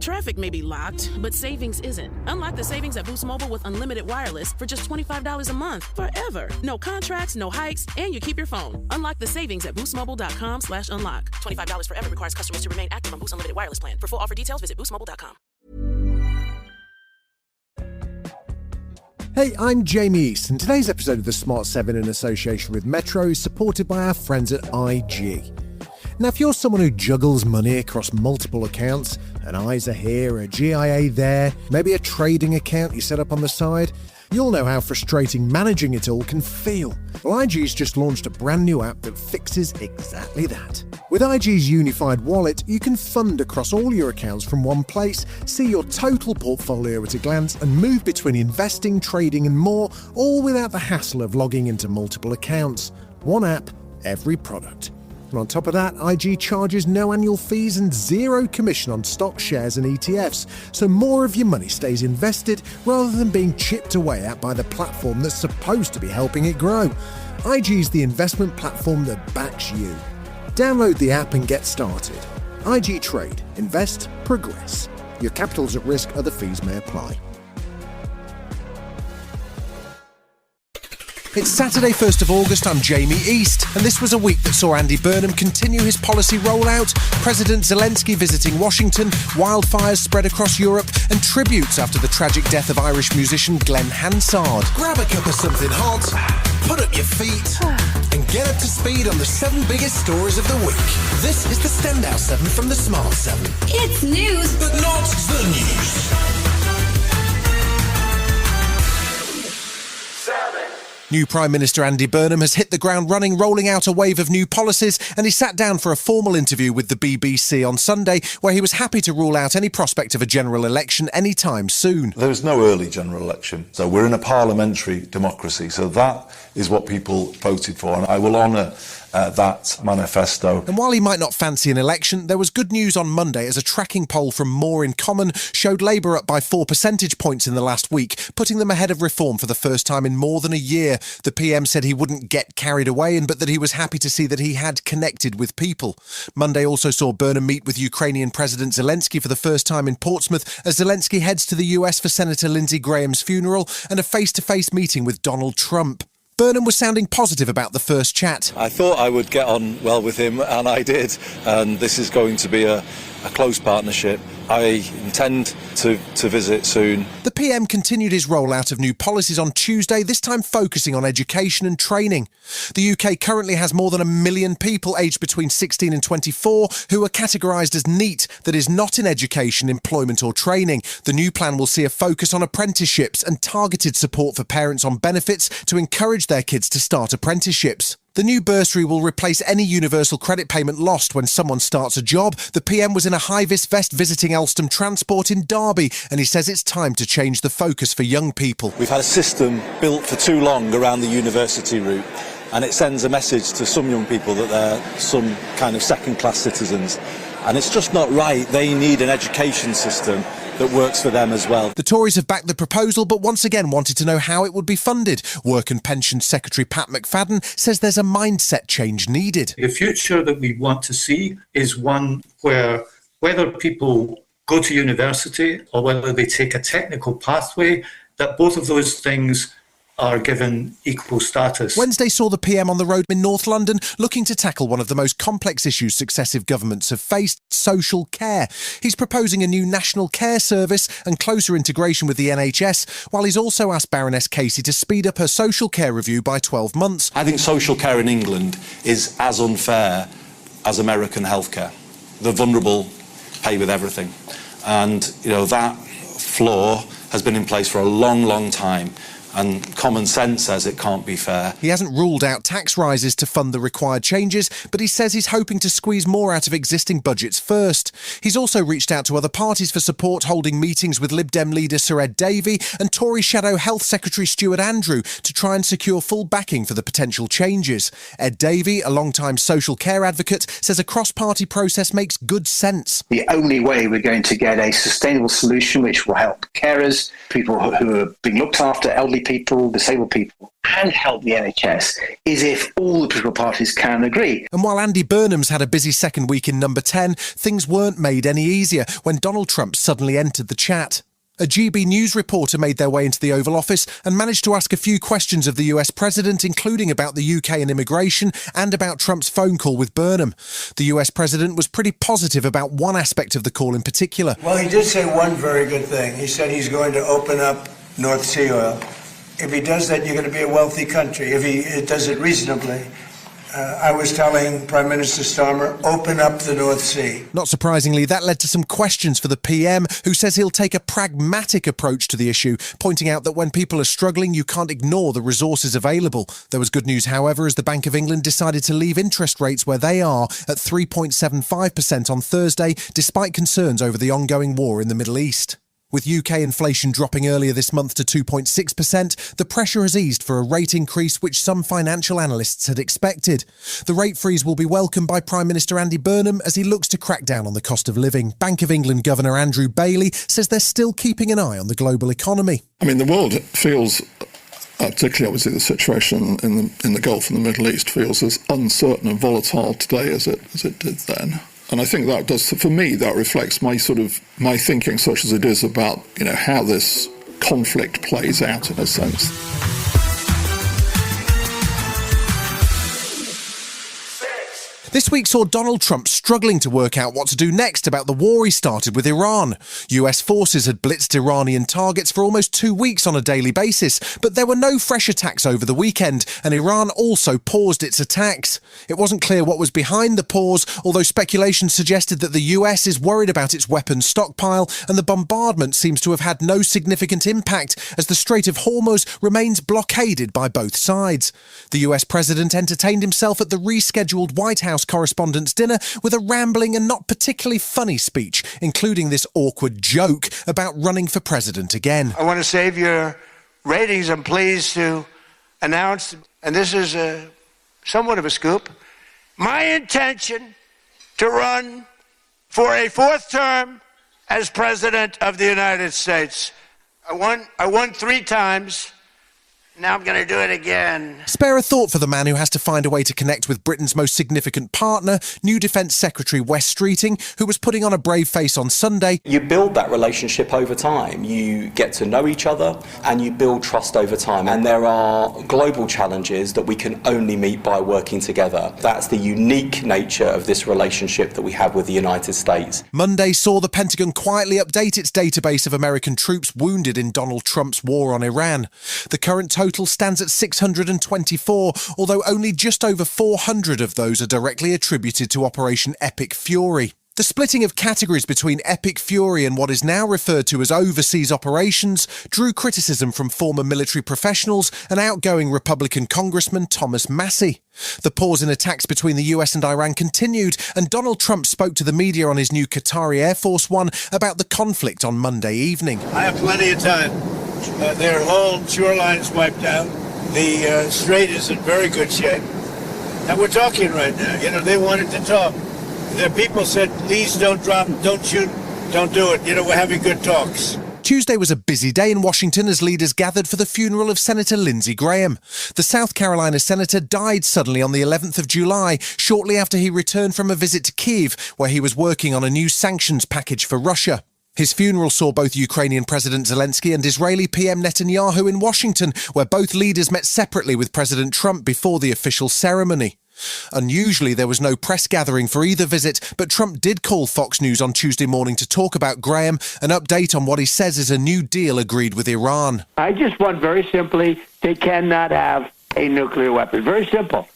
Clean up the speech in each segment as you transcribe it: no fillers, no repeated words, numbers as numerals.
Traffic may be locked, but savings isn't. Unlock the savings at Boost Mobile with unlimited wireless for just $25 a month forever. No contracts, no hikes, and you keep your phone. Unlock the savings at boostmobile.com/unlock. $25 forever requires customers to remain active on Boost Unlimited Wireless Plan. For full offer details, visit boostmobile.com. Hey, I'm Jamie East, and today's episode of the Smart 7 in association with Metro is supported by our friends at IG. Now, if you're someone who juggles money across multiple accounts, an ISA here, a GIA there, maybe a trading account you set up on the side, you'll know how frustrating managing it all can feel. Well, IG's just launched a brand new app that fixes exactly that. With IG's unified wallet, you can fund across all your accounts from one place, see your total portfolio at a glance, and move between investing, trading, and more, all without the hassle of logging into multiple accounts. One app, every product. And on top of that, IG charges no annual fees and zero commission on stock, shares and ETFs, so more of your money stays invested rather than being chipped away at by the platform that's supposed to be helping it grow. IG's the investment platform that backs you. Download the app and get started. IG Trade. Invest. Progress. Your capital's at risk. Other fees may apply. It's Saturday, 1st of August, I'm Jamie East, and this was a week that saw Andy Burnham continue his policy rollout, President Zelensky visiting Washington, wildfires spread across Europe, and tributes after the tragic death of Irish musician Glenn Hansard. Grab a cup of something hot, put up your feet, and get up to speed on the 7 biggest stories of the week. This is the Standout 7 from the Smart 7. It's news, but not the news. New Prime Minister Andy Burnham has hit the ground running, rolling out a wave of new policies, and he sat down for a formal interview with the BBC on Sunday, where he was happy to rule out any prospect of a general election anytime soon. There is no early general election, so we're in a parliamentary democracy, so that is what people voted for, and I will honour that manifesto. And while he might not fancy an election, there was good news on Monday as a tracking poll from More in Common showed Labour up by 4 percentage points in the last week, putting them ahead of Reform for the first time in more than a year. The PM said he wouldn't get carried away, but that he was happy to see that he had connected with people. Monday also saw Burnham meet with Ukrainian President Zelensky for the first time in Portsmouth as Zelensky heads to the US for Senator Lindsey Graham's funeral and a face-to-face meeting with Donald Trump. Burnham was sounding positive about the first chat. I thought I would get on well with him, and I did. And this is going to be a close partnership. I intend to visit soon. The PM continued his rollout of new policies on Tuesday, this time focusing on education and training. The UK currently has more than 1 million people aged between 16 and 24 who are categorised as NEET, that is not in education, employment or training. The new plan will see a focus on apprenticeships and targeted support for parents on benefits to encourage their kids to start apprenticeships. The new bursary will replace any universal credit payment lost when someone starts a job. The PM was in a high-vis vest visiting Alstom Transport in Derby, and he says it's time to change the focus for young people. We've had a system built for too long around the university route, and it sends a message to some young people that they're some kind of second-class citizens. And it's just not right. They need an education system that works for them as well. The Tories have backed the proposal, but once again wanted to know how it would be funded. Work and Pensions Secretary Pat McFadden says there's a mindset change needed. The future that we want to see is one where whether people go to university or whether they take a technical pathway, that both of those things are given equal status. Wednesday saw the PM on the road in North London looking to tackle one of the most complex issues successive governments have faced, social care. He's proposing a new national care service and closer integration with the NHS, while he's also asked Baroness Casey to speed up her social care review by 12 months. I think social care in England is as unfair as American healthcare. The vulnerable pay with everything. And, that flaw has been in place for a long, long time. And common sense says it can't be fair. He hasn't ruled out tax rises to fund the required changes, but he says he's hoping to squeeze more out of existing budgets first. He's also reached out to other parties for support, holding meetings with Lib Dem leader Sir Ed Davey and Tory Shadow Health Secretary Stuart Andrew to try and secure full backing for the potential changes. Ed Davey, a long-time social care advocate, says a cross-party process makes good sense. The only way we're going to get a sustainable solution which will help carers, people who are being looked after, elderly people, disabled people, and help the NHS is if all the political parties can agree. And while Andy Burnham's had a busy second week in number 10, things weren't made any easier when Donald Trump suddenly entered the chat. A GB News reporter made their way into the Oval Office and managed to ask a few questions of the US president, including about the UK and immigration and about Trump's phone call with Burnham. The US president was pretty positive about one aspect of the call in particular. Well, he did say one very good thing. He said he's going to open up North Sea oil. If he does that, you're going to be a wealthy country. If he does it reasonably. I was telling Prime Minister Starmer, open up the North Sea. Not surprisingly, that led to some questions for the PM, who says he'll take a pragmatic approach to the issue, pointing out that when people are struggling, you can't ignore the resources available. There was good news, however, as the Bank of England decided to leave interest rates where they are at 3.75% on Thursday, despite concerns over the ongoing war in the Middle East. With UK inflation dropping earlier this month to 2.6%, the pressure has eased for a rate increase which some financial analysts had expected. The rate freeze will be welcomed by Prime Minister Andy Burnham as he looks to crack down on the cost of living. Bank of England Governor Andrew Bailey says they're still keeping an eye on the global economy. I mean, the world feels, particularly obviously the situation in the Gulf and the Middle East, feels as uncertain and volatile today as it did then. And I think that does, for me, that reflects my thinking, such as it is, about, how this conflict plays out in a sense. This week saw Donald Trump struggling to work out what to do next about the war he started with Iran. US forces had blitzed Iranian targets for almost 2 weeks on a daily basis, but there were no fresh attacks over the weekend, and Iran also paused its attacks. It wasn't clear what was behind the pause, although speculation suggested that the US is worried about its weapons stockpile, and the bombardment seems to have had no significant impact as the Strait of Hormuz remains blockaded by both sides. The US president entertained himself at the rescheduled White House Correspondents' Dinner with a rambling and not particularly funny speech, including this awkward joke about running for president again. I want to save your ratings. I'm pleased to announce, and this is somewhat of a scoop, my intention to run for a 4th term as president of the United States. I won 3 times. Now I'm going to do it again. Spare a thought for the man who has to find a way to connect with Britain's most significant partner, new Defence Secretary Wes Streeting, who was putting on a brave face on Sunday. You build that relationship over time. You get to know each other and you build trust over time. And there are global challenges that we can only meet by working together. That's the unique nature of this relationship that we have with the United States. Monday saw the Pentagon quietly update its database of American troops wounded in Donald Trump's war on Iran. The current total stands at 624, although only just over 400 of those are directly attributed to Operation Epic Fury. The splitting of categories between Epic Fury and what is now referred to as overseas operations drew criticism from former military professionals and outgoing Republican Congressman Thomas Massey. The pause in attacks between the US and Iran continued, and Donald Trump spoke to the media on his new Qatari Air Force One about the conflict on Monday evening. I have plenty of time. Their whole shoreline's wiped out. The strait is in very good shape. And we're talking right now. They wanted to talk. The people said, please don't drop, don't shoot, don't do it. We're having good talks. Tuesday was a busy day in Washington as leaders gathered for the funeral of Senator Lindsey Graham. The South Carolina senator died suddenly on the 11th of July, shortly after he returned from a visit to Kyiv, where he was working on a new sanctions package for Russia. His funeral saw both Ukrainian President Zelensky and Israeli PM Netanyahu in Washington, where both leaders met separately with President Trump before the official ceremony. Unusually, there was no press gathering for either visit, but Trump did call Fox News on Tuesday morning to talk about Graham, an update on what he says is a new deal agreed with Iran. I just want, very simply, they cannot have a nuclear weapon. Very simple.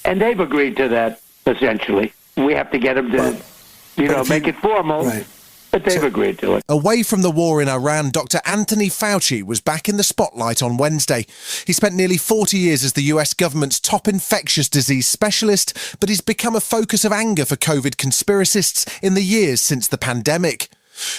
And they've agreed to that, essentially. We have to get them to, make it formal. Right. But they've agreed to it. Away from the war in Iran, Dr. Anthony Fauci was back in the spotlight on Wednesday. He spent nearly 40 years as the US government's top infectious disease specialist, but he's become a focus of anger for COVID conspiracists in the years since the pandemic.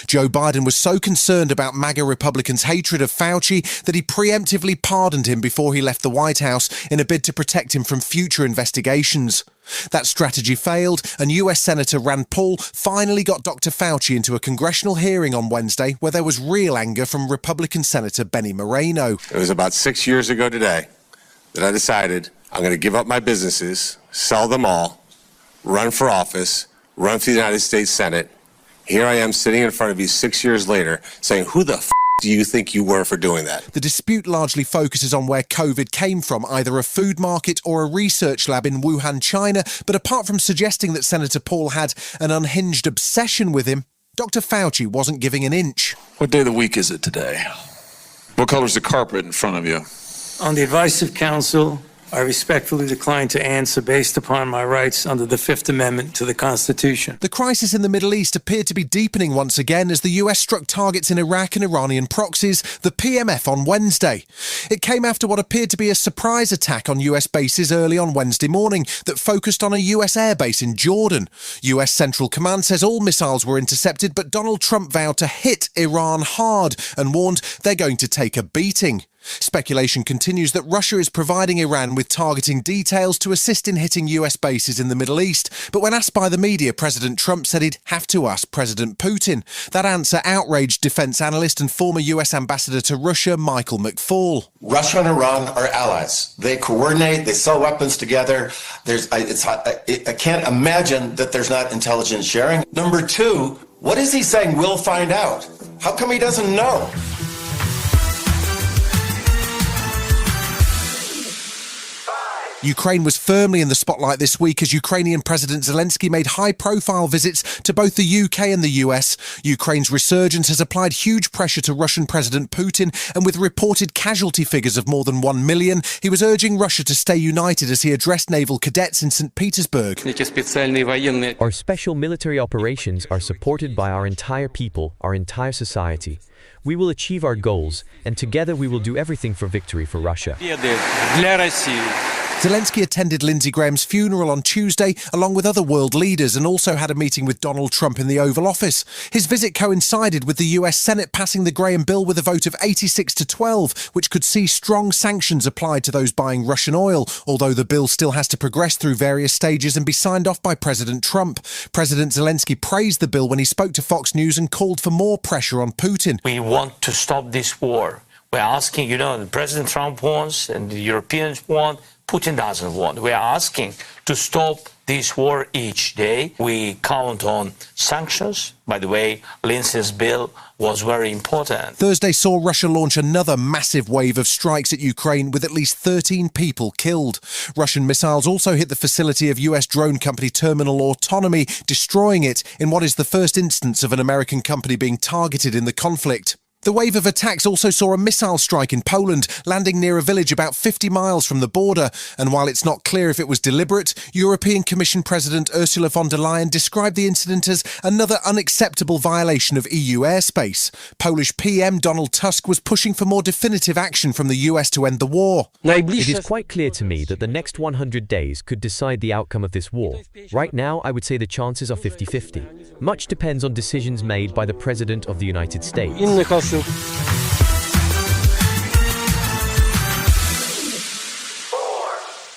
Joe Biden was so concerned about MAGA Republicans' hatred of Fauci that he preemptively pardoned him before he left the White House in a bid to protect him from future investigations. That strategy failed, and US Senator Rand Paul finally got Dr. Fauci into a congressional hearing on Wednesday where there was real anger from Republican Senator Benny Moreno. It was about 6 years ago today that I decided I'm going to give up my businesses, sell them all, run for office, run for the United States Senate. Here I am sitting in front of you 6 years later saying, who the do you think you were for doing that? The dispute largely focuses on where COVID came from, either a food market or a research lab in Wuhan, China. But apart from suggesting that Senator Paul had an unhinged obsession with him, Dr. Fauci wasn't giving an inch. What day of the week is it today? What color's the carpet in front of you? On the advice of counsel, I respectfully decline to answer based upon my rights under the Fifth Amendment to the Constitution. The crisis in the Middle East appeared to be deepening once again as the US struck targets in Iraq and Iranian proxies, the PMF, on Wednesday. It came after what appeared to be a surprise attack on US bases early on Wednesday morning that focused on a US airbase in Jordan. US Central Command says all missiles were intercepted, but Donald Trump vowed to hit Iran hard and warned they're going to take a beating. Speculation continues that Russia is providing Iran with targeting details to assist in hitting US bases in the Middle East. But when asked by the media, President Trump said he'd have to ask President Putin. That answer outraged defense analyst and former US ambassador to Russia, Michael McFaul. Russia and Iran are allies. They coordinate, they sell weapons together. I can't imagine that there's not intelligence sharing. Number two, what is he saying? We'll find out. How come he doesn't know? Ukraine was firmly in the spotlight this week as Ukrainian President Zelensky made high-profile visits to both the UK and the US. Ukraine's resurgence has applied huge pressure to Russian President Putin, and with reported casualty figures of more than 1 million, he was urging Russia to stay united as he addressed naval cadets in St. Petersburg. Our special military operations are supported by our entire people, our entire society. We will achieve our goals, and together we will do everything for victory for Russia. Zelensky attended Lindsey Graham's funeral on Tuesday, along with other world leaders, and also had a meeting with Donald Trump in the Oval Office. His visit coincided with the US Senate passing the Graham bill with a vote of 86-12, which could see strong sanctions applied to those buying Russian oil, although the bill still has to progress through various stages and be signed off by President Trump. President Zelensky praised the bill when he spoke to Fox News and called for more pressure on Putin. We want to stop this war. We're asking, President Trump wants and the Europeans want, Putin doesn't want. We are asking to stop this war each day. We count on sanctions. By the way, Lindsey's bill was very important. Thursday saw Russia launch another massive wave of strikes at Ukraine with at least 13 people killed. Russian missiles also hit the facility of US drone company Terminal Autonomy, destroying it in what is the first instance of an American company being targeted in the conflict. The wave of attacks also saw a missile strike in Poland, landing near a village about 50 miles from the border. And while it's not clear if it was deliberate, European Commission President Ursula von der Leyen described the incident as another unacceptable violation of EU airspace. Polish PM Donald Tusk was pushing for more definitive action from the US to end the war. It is quite clear to me that the next 100 days could decide the outcome of this war. Right now, I would say the chances are 50-50. Much depends on decisions made by the President of the United States.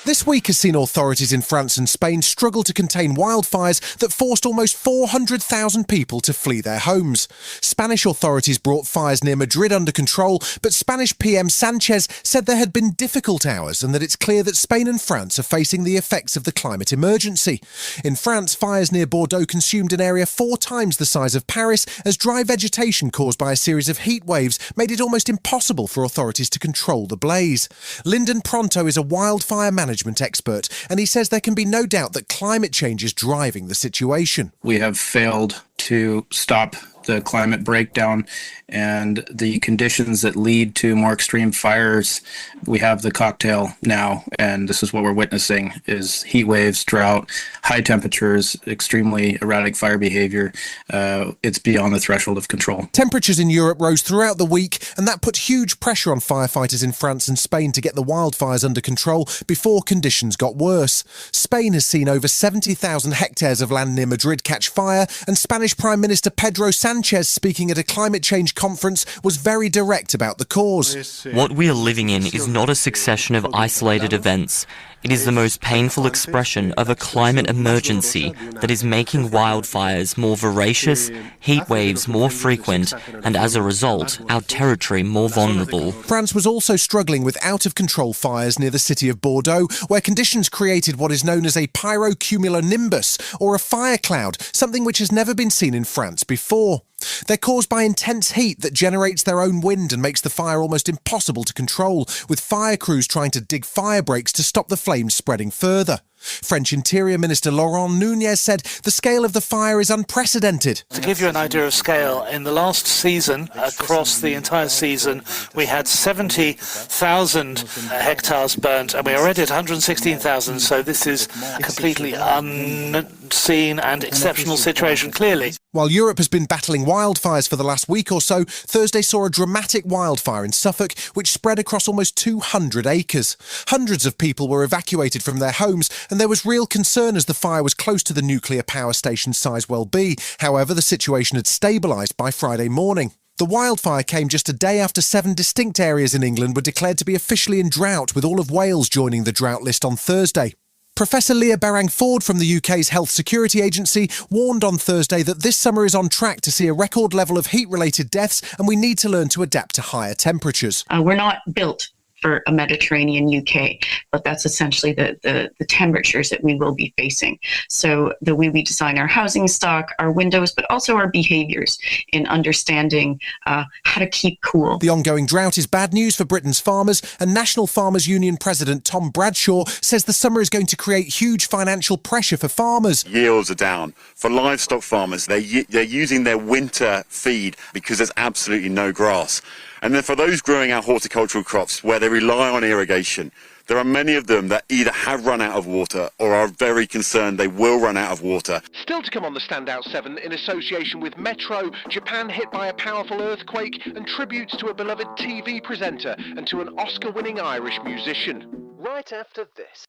This week has seen authorities in France and Spain struggle to contain wildfires that forced almost 400,000 people to flee their homes. Spanish authorities brought fires near Madrid under control, but Spanish PM Sanchez said there had been difficult hours and that it's clear that Spain and France are facing the effects of the climate emergency. In France, fires near Bordeaux consumed an area 4 times the size of Paris as dry vegetation caused by a series of heat waves made it almost impossible for authorities to control the blaze. Lyndon Pronto is a wildfire management expert, and he says there can be no doubt that climate change is driving the situation. We have failed to stop the climate breakdown and the conditions that lead to more extreme fires. We have the cocktail now, and this is what we're witnessing, is heat waves, drought, high temperatures, extremely erratic fire behavior. It's beyond the threshold of control. Temperatures in Europe rose throughout the week, and that put huge pressure on firefighters in France and Spain to get the wildfires under control before conditions got worse. Spain has seen over 70,000 hectares of land near Madrid catch fire, and Spanish Prime Minister Pedro Sánchez Sanchez, speaking at a climate change conference, was very direct about the cause. What we are living in is not a succession of isolated events. It is the most painful expression of a climate emergency that is making wildfires more voracious, heat waves more frequent, and as a result, our territory more vulnerable. France was also struggling with out-of-control fires near the city of Bordeaux, where conditions created what is known as a pyrocumulonimbus, or a fire cloud, something which has never been seen in France before. They're caused by intense heat that generates their own wind and makes the fire almost impossible to control, with fire crews trying to dig fire breaks to stop the flames spreading further. French Interior Minister Laurent Nunez said the scale of the fire is unprecedented. To give you an idea of scale, in the last season, across the entire season, we had 70,000 hectares burnt, and we're already at 116,000, so this is a completely unseen and exceptional situation, clearly. While Europe has been battling wildfires for the last week or so, Thursday saw a dramatic wildfire in Suffolk, which spread across almost 200 acres. Hundreds of people were evacuated from their homes, and there was real concern as the fire was close to the nuclear power station Sizewell B. However, the situation had stabilised by Friday morning. The wildfire came just a day after 7 distinct areas in England were declared to be officially in drought, with all of Wales joining the drought list on Thursday. Professor Leah Berang-Ford from the UK's Health Security Agency warned on Thursday that this summer is on track to see a record level of heat-related deaths, and we need to learn to adapt to higher temperatures. We're not built for a Mediterranean UK, but that's essentially the temperatures that we will be facing. So the way we design our housing stock, our windows, but also our behaviours in understanding how to keep cool. The ongoing drought is bad news for Britain's farmers, and National Farmers Union President Tom Bradshaw says the summer is going to create huge financial pressure for farmers. Yields are down. For livestock farmers, they're using their winter feed because there's absolutely no grass. And then for those growing our horticultural crops where they rely on irrigation, there are many of them that either have run out of water or are very concerned they will run out of water. Still to come on the Standout 7 in association with Metro, Japan hit by a powerful earthquake, and tributes to a beloved TV presenter and to an Oscar-winning Irish musician. Right after this.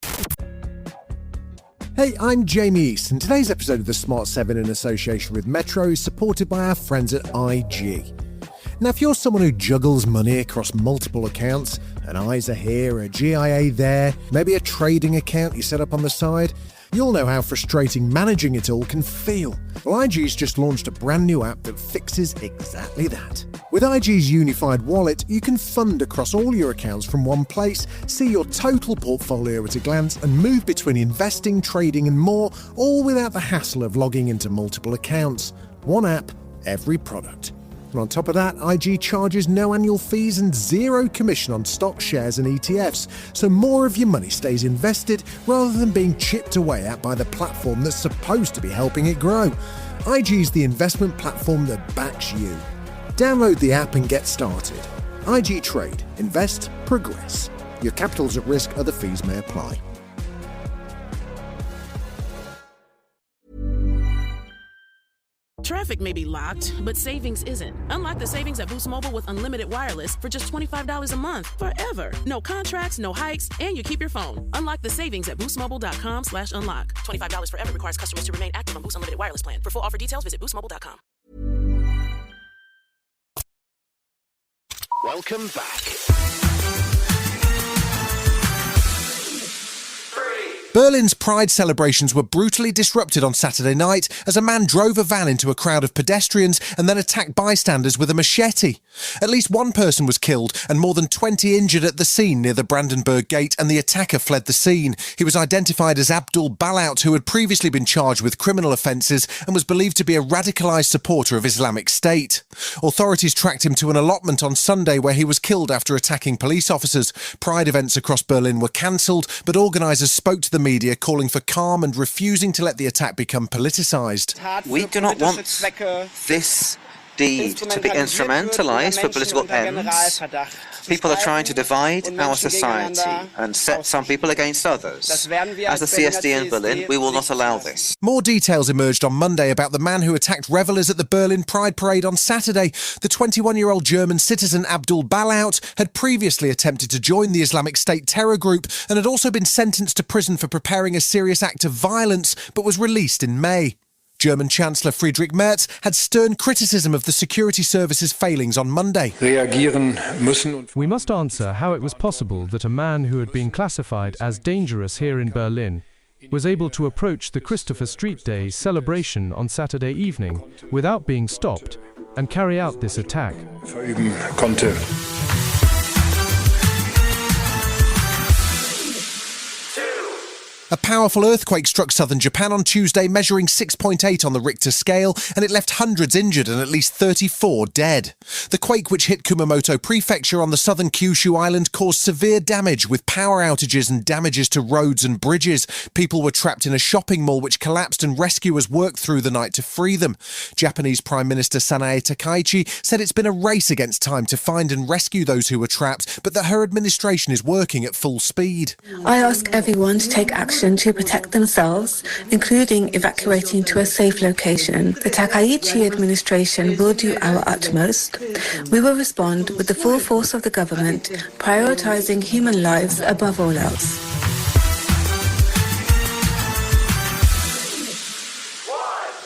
Hey, I'm Jamie East, and today's episode of the Smart 7 in association with Metro is supported by our friends at IG. Now, if you're someone who juggles money across multiple accounts, an ISA here, a GIA there, maybe a trading account you set up on the side, you'll know how frustrating managing it all can feel. Well, IG's just launched a brand new app that fixes exactly that. With IG's unified wallet, you can fund across all your accounts from one place, see your total portfolio at a glance, and move between investing, trading, and more, all without the hassle of logging into multiple accounts. One app, every product. And on top of that, IG charges no annual fees and zero commission on stock, shares and ETFs, so more of your money stays invested rather than being chipped away at by the platform that's supposed to be helping it grow. IG's the investment platform that backs you. Download the app and get started. IG Trade. Invest. Progress. Your capital's at risk. Other fees may apply. Traffic may be locked, but savings isn't. Unlock the savings at Boost Mobile with unlimited wireless for just $25 a month forever. No contracts, no hikes, and you keep your phone. Unlock the savings at boostmobile.com/unlock. $25 forever requires customers to remain active on Boost Unlimited wireless plan. For full offer details, visit boostmobile.com. Welcome back. Berlin's Pride celebrations were brutally disrupted on Saturday night as a man drove a van into a crowd of pedestrians and then attacked bystanders with a machete. At least one person was killed and more than 20 injured at the scene near the Brandenburg Gate, and the attacker fled the scene. He was identified as Abdul Balout, who had previously been charged with criminal offences and was believed to be a radicalised supporter of Islamic State. Authorities tracked him to an allotment on Sunday where he was killed after attacking police officers. Pride events across Berlin were cancelled, but organisers spoke to the media calling for calm and refusing to let the attack become politicised. We do not want this deed to be instrumentalised for political ends. People are trying to divide our society and set some people against others. As the CSD in Berlin, we will not allow this. More details emerged on Monday about the man who attacked revellers at the Berlin Pride Parade on Saturday. The 21-year-old German citizen Abdul Balout had previously attempted to join the Islamic State terror group and had also been sentenced to prison for preparing a serious act of violence, but was released in May. German Chancellor Friedrich Merz had stern criticism of the security service's failings on Monday. We must answer how it was possible that a man who had been classified as dangerous here in Berlin was able to approach the Christopher Street Day celebration on Saturday evening without being stopped and carry out this attack. A powerful earthquake struck southern Japan on Tuesday, measuring 6.8 on the Richter scale, and it left hundreds injured and at least 34 dead. The quake, which hit Kumamoto Prefecture on the southern Kyushu island, caused severe damage with power outages and damages to roads and bridges. People were trapped in a shopping mall which collapsed and rescuers worked through the night to free them. Japanese Prime Minister Sanae Takaichi said it's been a race against time to find and rescue those who were trapped, but that her administration is working at full speed. I ask everyone to take action to protect themselves, including evacuating to a safe location. The Takaichi administration will do our utmost. We will respond with the full force of the government, prioritising human lives above all else.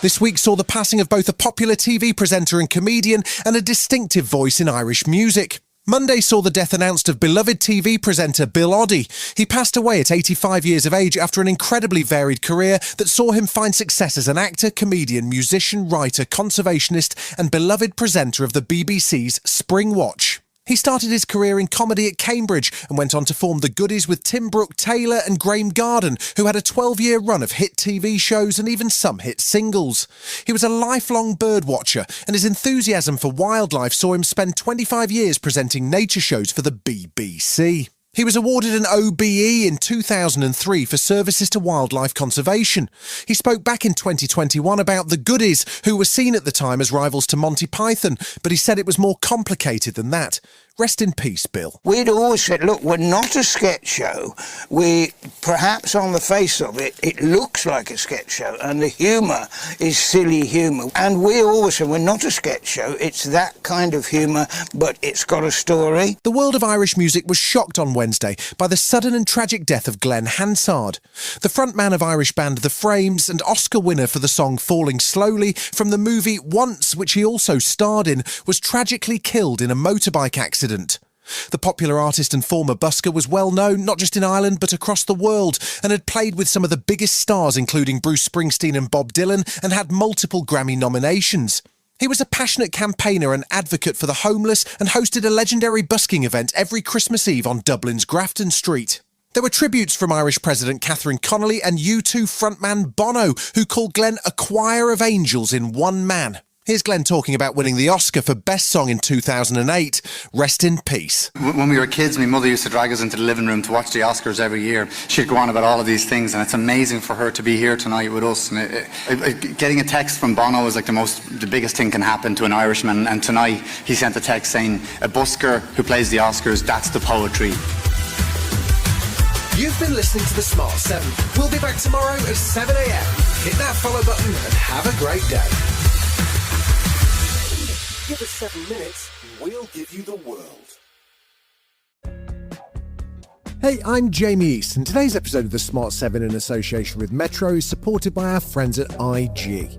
This week saw the passing of both a popular TV presenter and comedian and a distinctive voice in Irish music. Monday saw the death announced of beloved TV presenter Bill Oddie. He passed away at 85 years of age after an incredibly varied career that saw him find success as an actor, comedian, musician, writer, conservationist and beloved presenter of the BBC's Spring Watch. He started his career in comedy at Cambridge and went on to form The Goodies with Tim Brooke Taylor and Graham Garden, who had a 12-year run of hit TV shows and even some hit singles. He was a lifelong bird watcher, and his enthusiasm for wildlife saw him spend 25 years presenting nature shows for the BBC. He was awarded an OBE in 2003 for services to wildlife conservation. He spoke back in 2021 about The Goodies, who were seen at the time as rivals to Monty Python, but he said it was more complicated than that. Rest in peace, Bill. We'd always said, look, we're not a sketch show. We, perhaps on the face of it, it looks like a sketch show, and the humour is silly humour. And we always said, we're not a sketch show, it's that kind of humour, but it's got a story. The world of Irish music was shocked on Wednesday by the sudden and tragic death of Glenn Hansard. The frontman of Irish band The Frames and Oscar winner for the song Falling Slowly from the movie Once, which he also starred in, was tragically killed in a motorbike accident. The popular artist and former busker was well known not just in Ireland but across the world and had played with some of the biggest stars including Bruce Springsteen and Bob Dylan and had multiple Grammy nominations. He was a passionate campaigner and advocate for the homeless and hosted a legendary busking event every Christmas Eve on Dublin's Grafton Street. There were tributes from Irish President Catherine Connolly and U2 frontman Bono, who called Glenn a choir of angels in one man. Here's Glenn talking about winning the Oscar for Best Song in 2008. Rest in peace. When we were kids, my mother used to drag us into the living room to watch the Oscars every year. She'd go on about all of these things, and it's amazing for her to be here tonight with us. And getting a text from Bono is like the biggest thing can happen to an Irishman, and tonight he sent a text saying, a busker who plays the Oscars, that's the poetry. You've been listening to The Smart 7. We'll be back tomorrow at 7 a.m. Hit that follow button and have a great day. Give us 7 minutes, we'll give you the world. Hey, I'm Jamie East, and today's episode of The Smart 7 in association with Metro is supported by our friends at IG.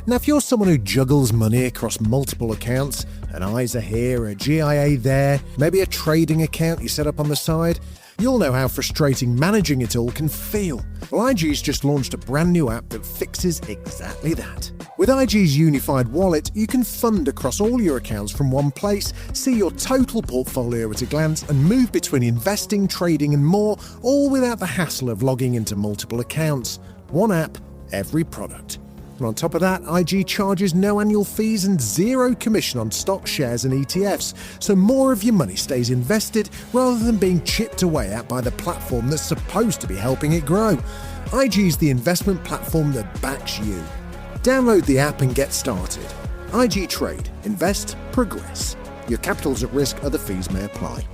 Now, if you're someone who juggles money across multiple accounts, an ISA here, a GIA there, maybe a trading account you set up on the side, you'll know how frustrating managing it all can feel. Well, IG's just launched a brand new app that fixes exactly that. With IG's unified wallet, you can fund across all your accounts from one place, see your total portfolio at a glance, and move between investing, trading, and more, all without the hassle of logging into multiple accounts. One app, every product. And on top of that, IG charges no annual fees and zero commission on stock shares and ETFs, so more of your money stays invested rather than being chipped away at by the platform that's supposed to be helping it grow. IG's the investment platform that backs you. Download the app and get started. IG Trade. Invest. Progress. Your capital's at risk. Other fees may apply.